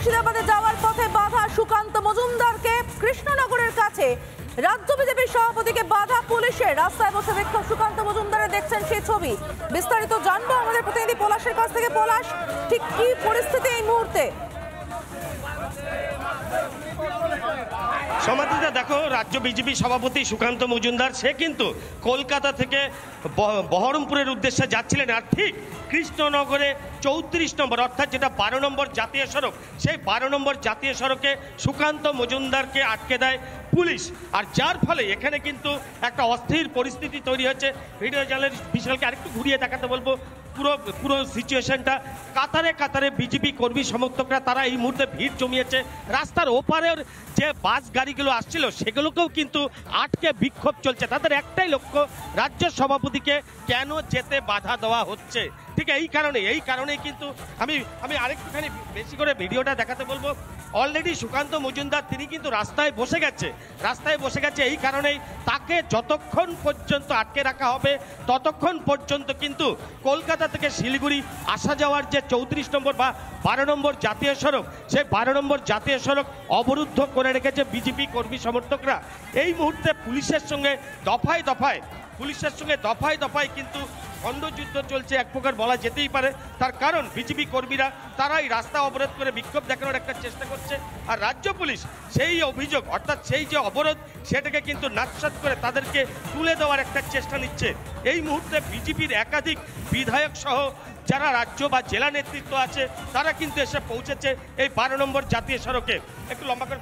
মুর্শিদাবাদে যাওয়ার পথে বাধা সুকান্ত মজুমদারকে। কৃষ্ণনগরের কাছে রাজ্য বিজেপির সভাপতিকে বাধা পুলিশের। রাস্তায় বসে বিক্ষোভ সুকান্ত মজুমদারের, দেখছেন সেই ছবি। বিস্তারিত জানবো আমাদের প্রতিনিধি পলাশের কাছ থেকে। পলাশ, ঠিক কি পরিস্থিতি এই মুহূর্তে? সমাধিতা, দেখো, রাজ্য বিজেপি সভাপতি সুকান্ত মজুমদার সে কিন্তু কলকাতা থেকে বহরমপুরের উদ্দেশ্যে যাচ্ছিলেন। আর ঠিক কৃষ্ণনগরে 34 নম্বর অর্থাৎ যেটা 12 নম্বর জাতীয় সড়ক, সেই 12 নম্বর জাতীয় সড়কে সুকান্ত মজুমদারকে আটকে দেয় পুলিশ। আর যার ফলে এখানে কিন্তু একটা অস্থির পরিস্থিতি তৈরি হচ্ছে। ভিডিও জার্নালিস্ট বিশালকে আরেকটু ঘুরিয়ে দেখাতে বলবো পুরো সিচুয়েশনটা। কাতারে কাতারে বিজেপি কর্মী সমর্থকরা তারা এই মুহূর্তে ভিড় জমিয়েছে। রাস্তার ওপারের যে বাস গাড়িগুলো আসছিল সেগুলোকেও কিন্তু আটকে বিক্ষোভ চলছে। তাদের একটাই লক্ষ্য, রাজ্য সভাপতিকে কেন যেতে বাধা দেওয়া হচ্ছে। ঠিক এই কারণেই কিন্তু আমি আরেকটুখানি বেশি করে ভিডিওটা দেখাতে বলবো। অলরেডি সুকান্ত মজুমদার তিনি কিন্তু রাস্তায় বসে গেছে। এই কারণেই তাকে যতক্ষণ পর্যন্ত আটকে রাখা হবে ততক্ষণ পর্যন্ত কিন্তু কলকাতা থেকে শিলিগুড়ি আসা যাওয়ার যে 34 নম্বর বা 12 নম্বর জাতীয় সড়ক, সেই 12 নম্বর জাতীয় সড়ক অবরুদ্ধ করে রেখেছে বিজেপি কর্মী সমর্থকরা। এই মুহূর্তে পুলিশের সঙ্গে দফায় কিন্তু খণ্ডযুদ্ধ চলছে, এক প্রকার বলা যেতেই পারে। তার কারণ বিজেপি কর্মীরা তারাই রাস্তা অবরোধ করে বিক্ষোভ দেখানোর একটা চেষ্টা করছে। আর রাজ্য পুলিশ সেই অভিযোগ অর্থাৎ সেই যে অবরোধ সেটাকে কিন্তু নাৎসাৎ করে তাদেরকে তুলে দেওয়ার একটা চেষ্টা নিচ্ছে। এই মুহূর্তে বিজেপির একাধিক বিধায়ক সহ যারা রাজ্য বা জেলা নেতৃত্ব আছে তারা কিন্তু এসে পৌঁছেছে এই 12 নম্বর জাতীয় সড়কে। একটু লম্বা করে,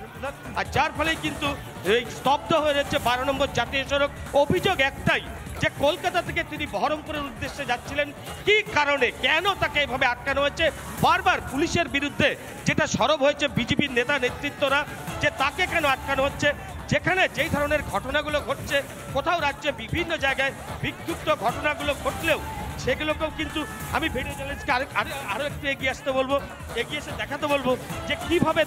আর যার ফলে কিন্তু এই স্তব্ধ হয়ে যাচ্ছে 12 নম্বর জাতীয় সড়ক। অভিযোগ একটাই যে কলকাতা থেকে তিনি বহরমপুরের উদ্দেশ্যে যাচ্ছিলেন, কি কারণে কেন তাকে এভাবে আটকানো হয়েছে। বারবার পুলিশের বিরুদ্ধে যেটা সরব হয়েছে বিজেপির নেতা নেতৃত্বরা, যে তাকে কেন আটকানো হচ্ছে। যেখানে যেই ধরনের ঘটনাগুলো ঘটছে, কোথাও রাজ্যে বিভিন্ন জায়গায় বিক্ষিপ্ত ঘটনাগুলো ঘটলেও সেগুলোকেও কিন্তু আমি ভিডিও জার্নালিস্টকে আরও একটু এগিয়ে আসতে বলবো, এগিয়ে এসে দেখাতে বলবো যে কীভাবে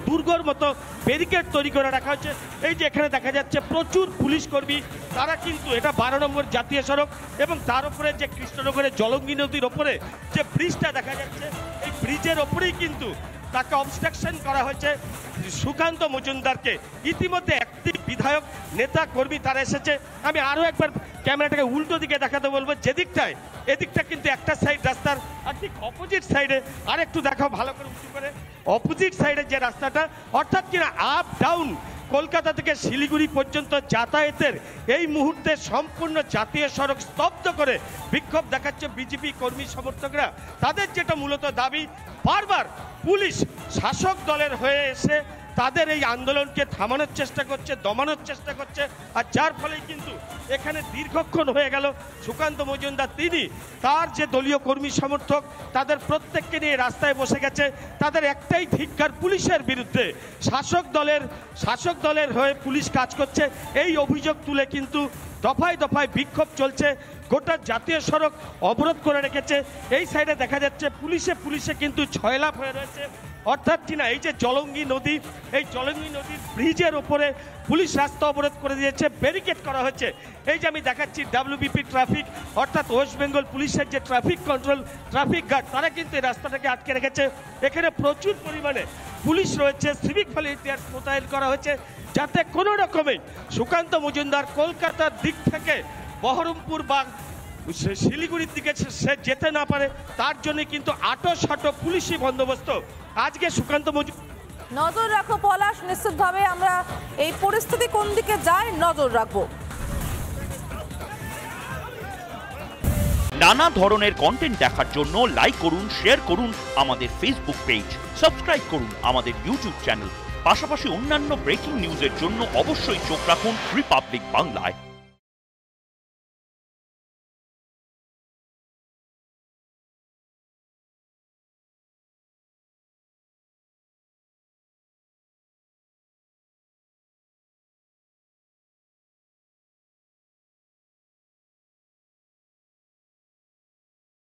দুর্গর মতো ব্যারিকেড তৈরি করে রাখা হচ্ছে। এই যে এখানে দেখা যাচ্ছে প্রচুর পুলিশ কর্মী, তারা কিন্তু এটা 12 নম্বর জাতীয় সড়ক এবং তার উপরে যে কৃষ্ণনগরের জলঙ্গি নদীর ওপরে যে ব্রিজটা দেখা যাচ্ছে, এই ব্রিজের ওপরেই কিন্তু তাকে অবস্ট্রাকশন করা হয়েছে সুকান্ত মজুমদারকে। ইতিমধ্যে একটি বিধায়ক নেতা কর্মী তারা এসেছে। আমি আরও একবার ক্যামেরাটাকে উল্টো দিকে দেখাতে বলবো, যেদিকটায় এদিকটা কিন্তু একটা সাইড রাস্তার, আর ঠিক অপোজিট সাইডে আর একটু দেখাও ভালো করে উঁচু করে, অপোজিট সাইডে যে রাস্তাটা অর্থাৎ কিনা আপ ডাউন কলকাতা থেকে শিলিগুড়ি পর্যন্ত যাতায়াতের এই মুহূর্তে সম্পূর্ণ জাতীয় সড়ক স্তব্ধ করে বিক্ষোভ দেখাচ্ছে বিজেপি কর্মী সমর্থকরা। তাদের যেটা মূলত দাবি, বারবার পুলিশ শাসক দলের হয়ে এসে তাদের এই আন্দোলনকে থামানোর চেষ্টা করছে, দমানোর চেষ্টা করছে। আর যার ফলেই কিন্তু এখানে দীর্ঘক্ষণ হয়ে গেল সুকান্ত মজুমদার তিনি তার যে দলীয় কর্মী সমর্থক তাদের প্রত্যেককে নিয়ে রাস্তায় বসে গেছে। তাদের একটাই ধিক্কার পুলিশের বিরুদ্ধে, শাসক দলের হয়ে পুলিশ কাজ করছে এই অভিযোগ তুলে কিন্তু দফায় বিক্ষোভ চলছে। গোটা জাতীয় সড়ক অবরোধ করে রেখেছে। এই সাইডে দেখা যাচ্ছে পুলিশে কিন্তু ছয়লাভ হয়ে রয়েছে। অর্থাৎ কিনা এই যে জলঙ্গি নদী, এই জলঙ্গি নদীর ব্রিজের ওপরে পুলিশ রাস্তা অবরোধ করে দিয়েছে, ব্যারিকেড করা হচ্ছে। এই যে আমি দেখাচ্ছি WBP ট্রাফিক অর্থাৎ ওয়েস্ট বেঙ্গল পুলিশের যে ট্রাফিক গার্ড তারা কিন্তু এই রাস্তাটাকে আটকে রেখেছে। এখানে প্রচুর পরিমাণে পুলিশ রয়েছে, সিভিক ভলেন্টিয়ার্স মোতায়েন করা হয়েছে যাতে কোনো রকমে সুকান্ত মজুমদার কলকাতার দিক থেকে বহরমপুর বা শিলিগুড়ির দিকে সে যেতে না পারে, তার জন্য কিন্তু আটো পুলিশি বন্দোবস্ত আজকে সুকান্ত মজুমদার। নজর রাখো পলাশ, নিশ্চিতভাবে আমরা এই পরিস্থিতি কোন দিকে যায় নজর রাখবো। নানা ধরনের কন্টেন্ট দেখার জন্য লাইক করুন, শেয়ার করুন আমাদের ফেসবুক পেজ, সাবস্ক্রাইব করুন আমাদের ইউটিউব চ্যানেল। পাশাপাশি অন্যান্য ব্রেকিং নিউজের জন্য অবশ্যই চোখ রাখুন রিপাবলিক বাংলায়।